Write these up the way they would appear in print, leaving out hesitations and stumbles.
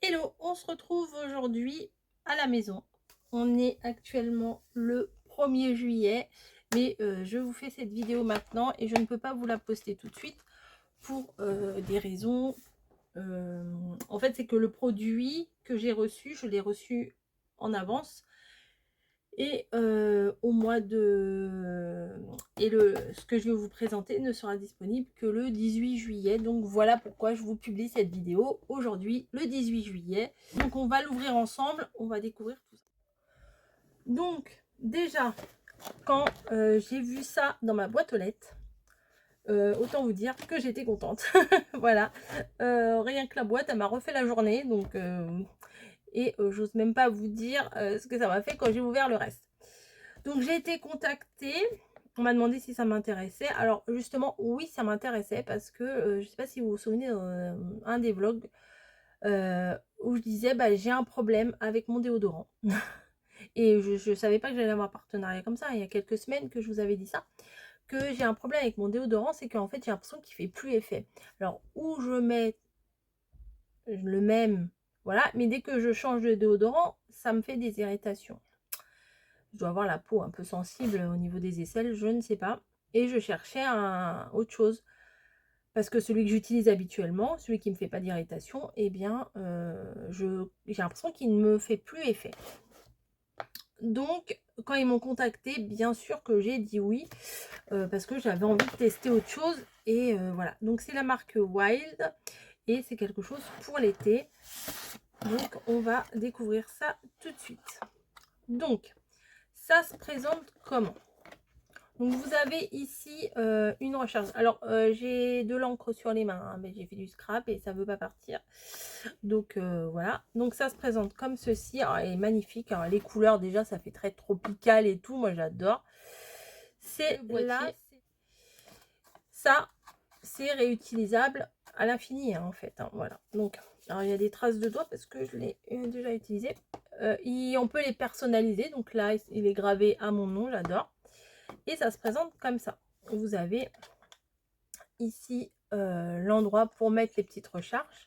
Hello, on se retrouve aujourd'hui à la maison. On est actuellement le 1er juillet, mais je vous fais cette vidéo maintenant et je ne peux pas vous la poster tout de suite pour des raisons. En fait, c'est que le produit que j'ai reçu, je l'ai reçu en avance. Et au mois de ce que je vais vous présenter ne sera disponible que le 18 juillet. Donc voilà pourquoi je vous publie cette vidéo aujourd'hui, le 18 juillet. Donc on va l'ouvrir ensemble, on va découvrir tout ça. Donc déjà, quand j'ai vu ça dans ma boîte aux lettres, autant vous dire que j'étais contente. Voilà, rien que la boîte, elle m'a refait la journée. Donc j'ose même pas vous dire ce que ça m'a fait quand j'ai ouvert le reste. Donc j'ai été contactée, on m'a demandé si ça m'intéressait. Alors justement, oui, ça m'intéressait parce que je sais pas si vous vous souvenez un des vlogs où je disais bah, j'ai un problème avec mon déodorant. Et je savais pas que j'allais avoir un partenariat comme ça. Il y a quelques semaines que je vous avais dit ça, que j'ai un problème avec mon déodorant, c'est qu'en fait j'ai l'impression qu'il fait plus effet. Alors où je mets le même, voilà, mais dès que je change de déodorant, ça me fait des irritations. Je dois avoir la peau un peu sensible au niveau des aisselles, je ne sais pas. Et je cherchais autre chose. Parce que celui que j'utilise habituellement, celui qui ne me fait pas d'irritation, eh bien, j'ai l'impression qu'il ne me fait plus effet. Donc, quand ils m'ont contacté, bien sûr que j'ai dit oui, parce que j'avais envie de tester autre chose. Et voilà, donc c'est la marque Wild, et c'est quelque chose pour l'été. Donc, on va découvrir ça tout de suite. Donc, ça se présente comment? Donc vous avez ici une recharge. Alors j'ai de l'encre sur les mains, hein, mais j'ai fait du scrap et ça veut pas partir. Donc voilà. Donc ça se présente comme ceci. Alors, elle est magnifique. Alors, les couleurs déjà ça fait très tropical et tout. Moi j'adore. C'est là. Ça c'est réutilisable à l'infini hein, en fait. Hein, voilà. Donc alors il y a des traces de doigts parce que je l'ai déjà utilisé. On peut les personnaliser. Donc là il est gravé à mon nom. J'adore. Et ça se présente comme ça. Vous avez ici l'endroit pour mettre les petites recharges.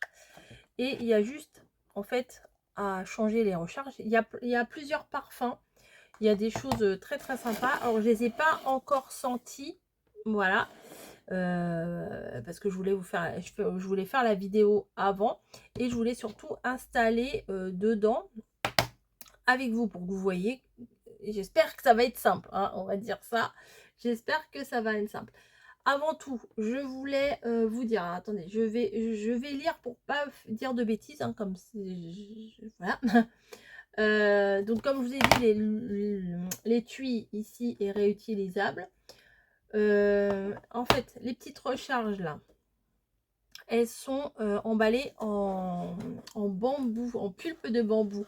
Et il y a juste, en fait, à changer les recharges. Il y a plusieurs parfums. Il y a des choses très très sympas. Alors, je les ai pas encore sentis. Voilà. Parce que je voulais vous faire, je voulais faire la vidéo avant. Et je voulais surtout installer dedans avec vous pour que vous voyez. J'espère que ça va être simple, hein, on va dire ça. J'espère que ça va être simple. Avant tout, je voulais vous dire, attendez, je vais lire pour pas dire de bêtises, hein, comme voilà. Donc comme je vous ai dit, l'étui ici est réutilisable. En fait, les petites recharges là, elles sont emballées en bambou, en pulpe de bambou.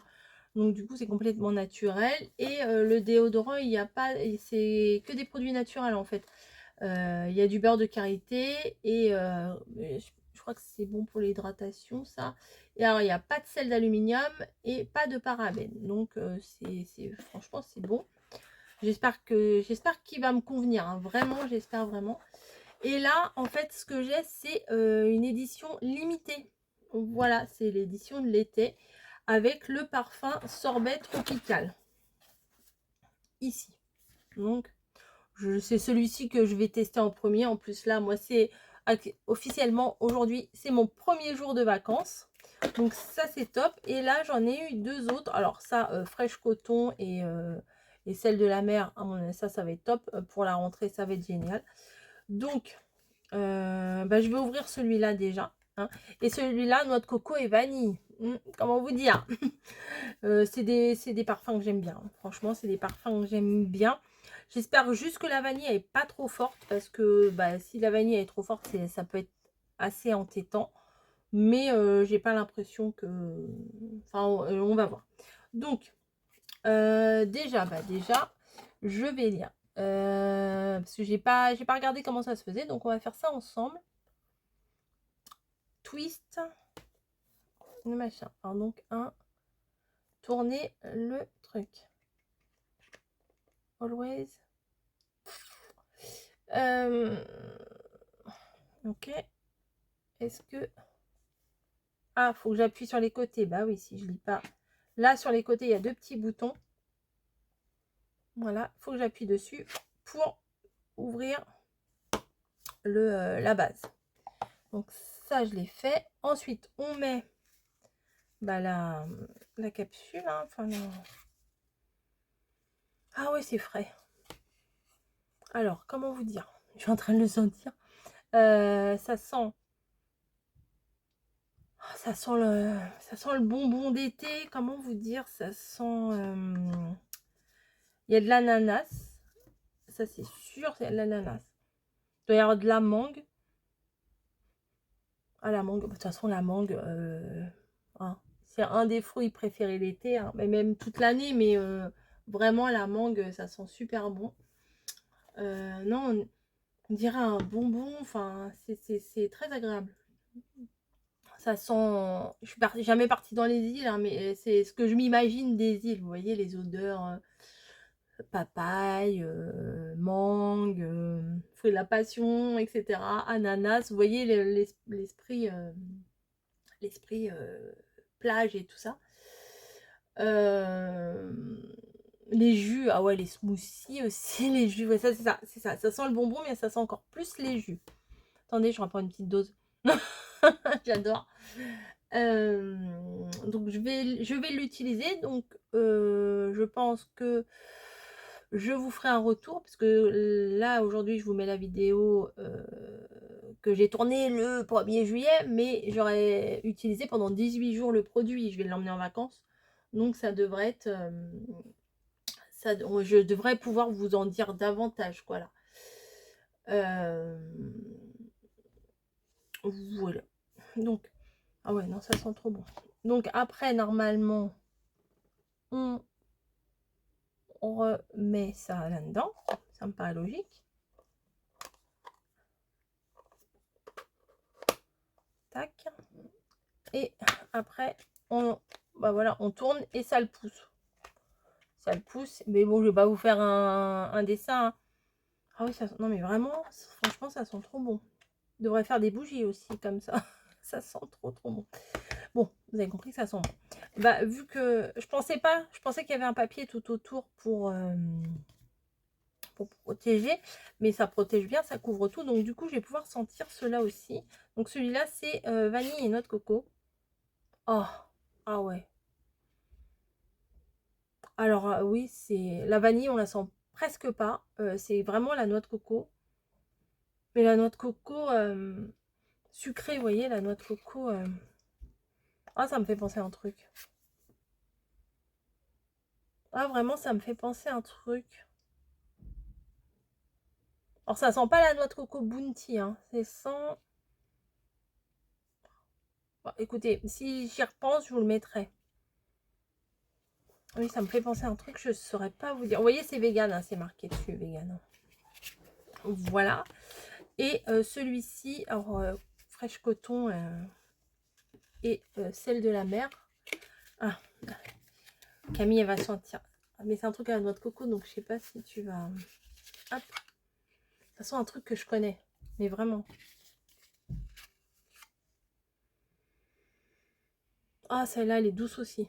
Donc du coup c'est complètement naturel. Et le déodorant, il n'y a pas, c'est que des produits naturels en fait. Il y a du beurre de karité et je crois que c'est bon pour l'hydratation ça. Et alors il n'y a pas de sel d'aluminium et pas de parabènes. Donc franchement c'est bon. J'espère qu'il va me convenir, hein. Vraiment, j'espère vraiment. Et là en fait ce que j'ai c'est une édition limitée. Voilà, c'est l'édition de l'été avec le parfum sorbet tropical ici. Donc c'est celui-ci que je vais tester en premier. En plus là, moi c'est officiellement aujourd'hui, c'est mon premier jour de vacances. Donc ça c'est top. Et là j'en ai eu deux autres. Alors ça, fraîche coton et celle de la mer, à mon avis, ça va être top. Pour la rentrée, ça va être génial. Donc bah, je vais ouvrir celui-là déjà. Hein. Et celui-là, noix de coco et vanille. Comment vous dire c'est des parfums que j'aime bien. Franchement, c'est des parfums que j'aime bien. J'espère juste que la vanille est pas trop forte. Parce que bah, si la vanille est trop forte, ça peut être assez entêtant. Mais j'ai pas l'impression que... Enfin, on va voir. Donc, déjà, je vais lire. Parce que j'ai pas regardé comment ça se faisait. Donc, on va faire ça ensemble. Twist. Le machin. Alors, donc, tourner le truc. Always. Ok. Est-ce que Ah, faut que j'appuie sur les côtés. Bah oui, si je lis pas. Là, sur les côtés, il y a 2 petits boutons. Voilà, faut que j'appuie dessus pour ouvrir la base. Donc ça, je l'ai fait. Ensuite, on met bah, la capsule. Hein. Enfin, ah ouais, c'est frais. Alors, comment vous dire? Je suis en train de le sentir. Ça sent... Ça sent le bonbon d'été. Comment vous dire? Ça sent... Il y a de l'ananas. Ça, c'est sûr, c'est de l'ananas. Il doit y avoir de la mangue. Ah, la mangue. De toute façon, la mangue, hein, c'est un des fruits préférés l'été. Hein, mais même toute l'année. Mais vraiment, la mangue, ça sent super bon. Non, on dirait un bonbon. Enfin, c'est très agréable. Ça sent... Je suis jamais partie dans les îles, hein, mais c'est ce que je m'imagine des îles. Vous voyez, les odeurs papaye, mangue, fruit de la passion, etc. Ananas. Vous voyez l'esprit plage et tout ça. Les jus, ah ouais, les smoothies aussi, les jus. Ouais, ça, c'est ça, c'est ça. Ça sent le bonbon, mais ça sent encore plus les jus. Attendez, je reprends une petite dose. J'adore. Donc je vais l'utiliser. Donc je pense que je vous ferai un retour parce que là aujourd'hui je vous mets la vidéo que j'ai tournée le 1er juillet, mais j'aurais utilisé pendant 18 jours le produit. Je vais l'emmener en vacances, donc ça devrait être je devrais pouvoir vous en dire davantage, quoi, là. Voilà. Donc ah ouais, non, ça sent trop bon. Donc après, normalement, on remet ça là-dedans. Ça me paraît logique. Tac. Et après, bah voilà, on tourne et ça le pousse. Ça le pousse. Mais bon, je vais pas vous faire un dessin. Hein. Ah oui, ça, non mais vraiment, franchement, ça sent trop bon. Je devrais faire des bougies aussi, comme ça. Ça sent trop bon. Bon, vous avez compris que ça sent bon. Bah, vu que je pensais qu'il y avait un papier tout autour pour protéger, mais ça protège bien, ça couvre tout. Donc du coup, je vais pouvoir sentir cela aussi. Donc celui-là, c'est vanille et noix de coco. Oh, ah ouais. Alors oui, c'est la vanille, on la sent presque pas. C'est vraiment la noix de coco. Mais la noix de coco sucrée, vous voyez, la noix de coco. Ah, ça me fait penser à un truc. Ah, vraiment, ça me fait penser à un truc. Alors, ça sent pas la noix de coco Bounty, hein. C'est sans... Bon, écoutez, si j'y repense, je vous le mettrai. Oui, ça me fait penser à un truc, je ne saurais pas vous dire. Vous voyez, c'est vegan, hein, c'est marqué dessus, vegan. Voilà. Et celui-ci, alors, fraîche coton et celle de la mer. Ah, Camille, elle va sentir. Mais c'est un truc à la noix de coco, donc je sais pas si tu vas... Hop. Ça sent un truc que je connais, mais vraiment. Ah, celle-là, elle est douce aussi.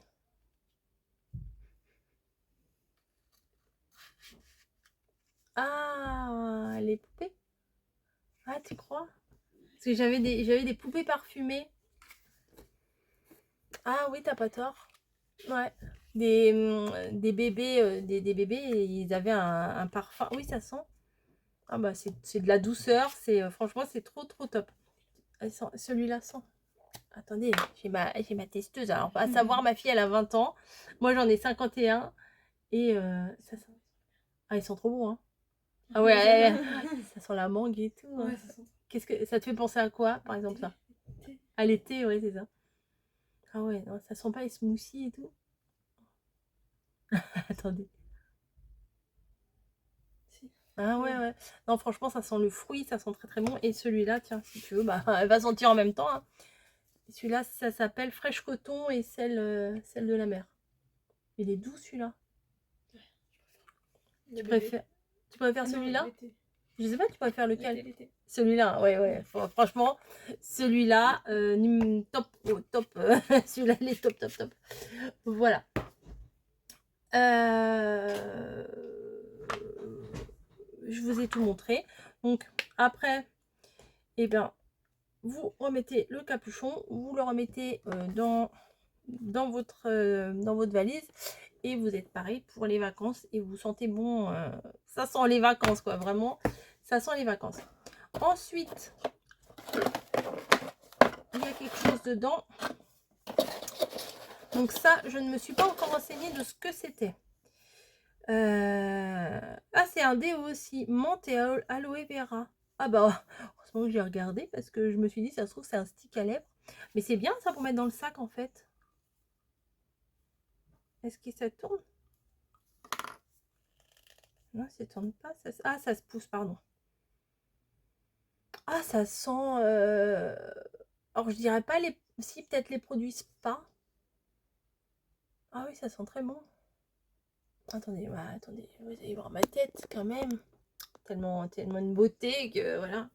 Ah, les poupées. Ah, tu crois? Parce que j'avais des poupées parfumées. Ah oui, t'as pas tort. Ouais. Des bébés, des bébés, et ils avaient un parfum. Oui, ça sent. Ah bah c'est de la douceur. Franchement, c'est trop top. Celui-là sent. Attendez, j'ai ma testeuse. Alors, à savoir, ma fille, elle a 20 ans. Moi, j'en ai 51. Et ça sent. Ah, ils sont trop bons, hein. Ah ouais, ça sent la mangue et tout. Hein. Ouais, qu'est-ce que ça te fait penser à quoi, par exemple, ça? À l'été, ouais, c'est ça. Ah ouais, non, ça sent pas les smoothies et tout. Attendez. Ah ouais, ouais. Non, franchement, ça sent le fruit, ça sent très bon. Et celui-là, tiens, si tu veux, bah, elle va sentir en même temps. Hein. Celui-là, ça s'appelle fraîche coton et celle de la mer. Il est doux celui-là. Tu préfères celui-là? Je sais pas, tu préfères lequel? L'été. Celui-là, ouais. Franchement, celui-là, top, top. Celui-là, il est top, top, top. Voilà. Je vous ai tout montré. Donc, après, eh bien, vous remettez le capuchon, vous le remettez dans votre valise et vous êtes pareil pour les vacances et vous sentez bon, ça sent les vacances quoi, vraiment, ça sent les vacances. Ensuite, il y a quelque chose dedans. Donc ça, je ne me suis pas encore renseignée de ce que c'était. Ah, c'est un déo aussi, menthe et aloe vera. Ah bah, heureusement que j'ai regardé parce que je me suis dit, ça se trouve, c'est un stick à lèvres. Mais c'est bien ça pour mettre dans le sac en fait. Est-ce que ça tourne? Non, ça tourne pas. Ah, ça se pousse, pardon. Ah, ça sent... Alors, je dirais pas les... Si, peut-être les produits spa. Ah oui, ça sent très bon. Attendez, attendez. Vous allez voir ma tête, quand même. Tellement une beauté que, voilà.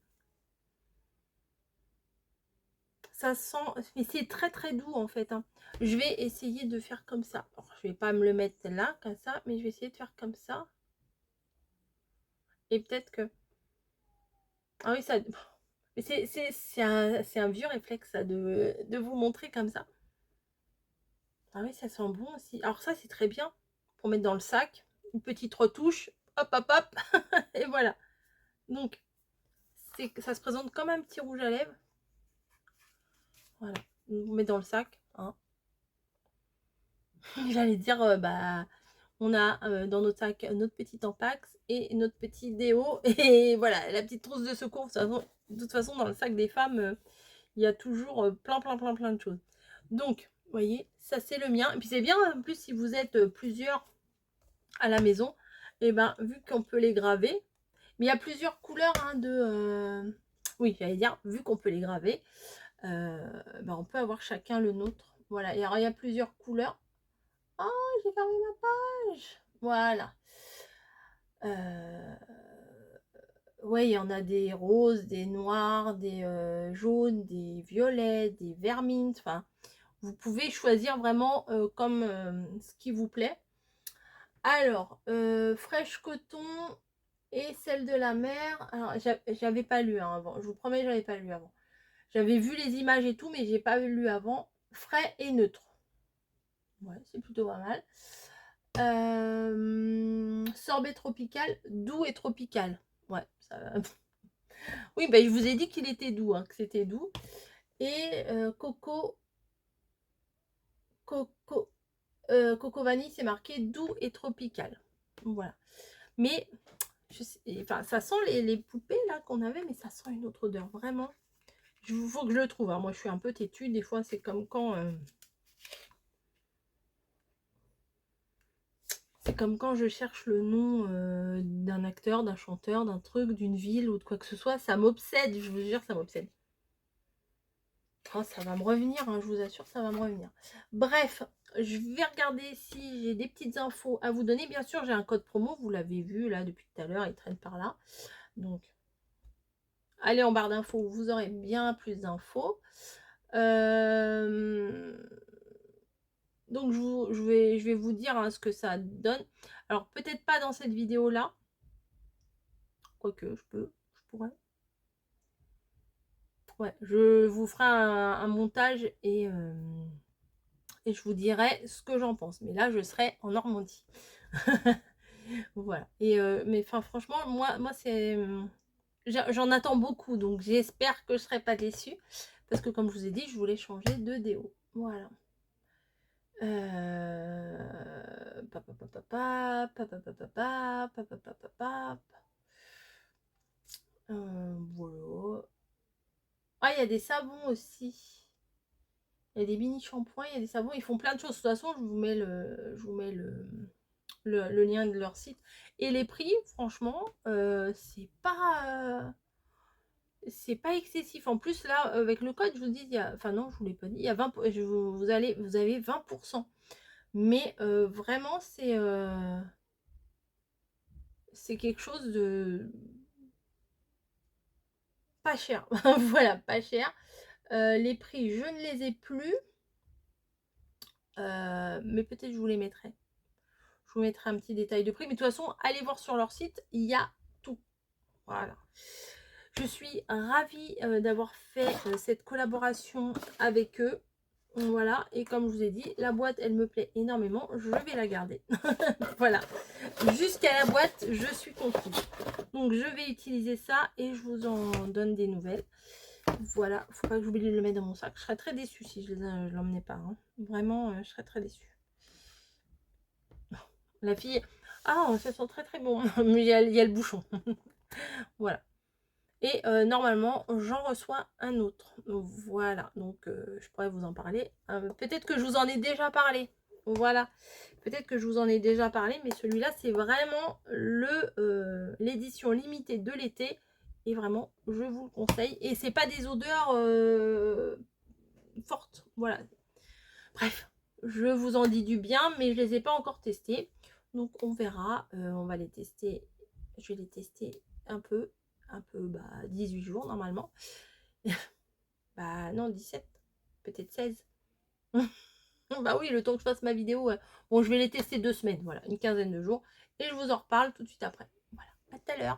Ça sent... Mais c'est très, très doux, en fait. Hein. Je vais essayer de faire comme ça. Alors, je vais pas me le mettre là, comme ça. Mais je vais essayer de faire comme ça. Et peut-être que... Ah oui, ça... Mais c'est un vieux réflexe, ça, de vous montrer comme ça. Ah oui, ça sent bon aussi. Alors ça, c'est très bien pour mettre dans le sac. Une petite retouche. Hop, hop, hop. Et voilà. Donc, ça se présente comme un petit rouge à lèvres. Voilà. On met dans le sac. Hein. J'allais dire, bah, on a dans notre sac notre petit Tampax et notre petit déo. Et voilà, la petite trousse de secours. De toute façon, dans le sac des femmes, il y a toujours plein de choses. Donc, vous voyez, ça c'est le mien. Et puis c'est bien, en plus, si vous êtes plusieurs à la maison, et ben vu qu'on peut les graver, mais il y a plusieurs couleurs hein, oui, j'allais dire, vu qu'on peut les graver, ben, on peut avoir chacun le nôtre. Voilà, et alors il y a plusieurs couleurs. Oh, j'ai fermé ma page. Voilà. Ouais, il y en a des roses, des noirs, des jaunes, des violets, des vermines. Enfin, vous pouvez choisir vraiment comme ce qui vous plaît. Alors, fraîche coton et celle de la mer. Alors, j'avais pas lu hein, avant. Je vous promets, j'avais pas lu avant. J'avais vu les images et tout, mais j'ai pas lu avant. Frais et neutre. Ouais, c'est plutôt pas mal. Sorbet tropical, doux et tropical. Ouais, ça va. Oui, bah, je vous ai dit qu'il était doux, hein, que c'était doux. Et coco vanille, c'est marqué doux et tropical. Voilà. Mais enfin, ça sent les poupées là qu'on avait, mais ça sent une autre odeur, vraiment. Il faut que je le trouve. Hein. Moi, je suis un peu têtue. Des fois, c'est comme quand... c'est comme quand je cherche le nom d'un acteur, d'un chanteur, d'un truc, d'une ville ou de quoi que ce soit. Ça m'obsède, je vous jure, ça m'obsède. Oh, ça va me revenir, hein, je vous assure, ça va me revenir. Bref, je vais regarder si j'ai des petites infos à vous donner. Bien sûr, j'ai un code promo, vous l'avez vu là depuis tout à l'heure, il traîne par là. Donc, allez en barre d'infos, vous aurez bien plus d'infos. Donc, je vais vous dire hein, ce que ça donne. Alors, peut-être pas dans cette vidéo-là. Quoique, je pourrais. Ouais, je vous ferai un montage et je vous dirai ce que j'en pense. Mais là, je serai en Normandie. Voilà. Et mais enfin, franchement, moi c'est... J'en attends beaucoup, donc j'espère que je ne serai pas déçue. Parce que comme je vous ai dit, je voulais changer de déo. Voilà. Voilà. Ah, il y a des savons aussi. Il y a des mini shampoings, il y a des savons. Ils font plein de choses. De toute façon, je vous mets le lien de leur site. Et les prix, franchement, c'est pas excessif. En plus, là, avec le code, je vous dis, enfin non, je vous l'ai pas dit, il y a 20, vous avez 20%. Mais vraiment, c'est quelque chose pas cher. Voilà, pas cher. Les prix, je ne les ai plus. Mais peut-être je vous les mettrai. Je vous mettrai un petit détail de prix. Mais de toute façon, allez voir sur leur site, il y a tout. Voilà. Je suis ravie d'avoir fait cette collaboration avec eux. Voilà, et comme je vous ai dit, la boîte, elle me plaît énormément. Je vais la garder. Voilà. Jusqu'à la boîte, je suis conquise. Donc, je vais utiliser ça et je vous en donne des nouvelles. Voilà, faut pas que j'oublie de le mettre dans mon sac. Je serais très déçue si je ne l'emmenais pas. Hein. Vraiment, je serais très déçue. La fille... Ah, ça sent très très bon. Mais il y a le bouchon. Voilà. Et normalement, j'en reçois un autre. Voilà, donc je pourrais vous en parler. Peut-être que je vous en ai déjà parlé. Voilà, peut-être que je vous en ai déjà parlé, mais celui-là, c'est vraiment l'édition limitée de l'été. Et vraiment, je vous le conseille. Et c'est pas des odeurs fortes. Voilà. Bref, je vous en dis du bien, mais je les ai pas encore testés. Donc on verra. On va les tester. Je vais les tester un peu, 18 jours normalement. Bah non, 17, peut-être 16. Bah oui, le temps que je fasse ma vidéo. Bon, je vais les tester 2 semaines, voilà, une quinzaine de jours. Et je vous en reparle tout de suite après. Voilà, à tout à l'heure.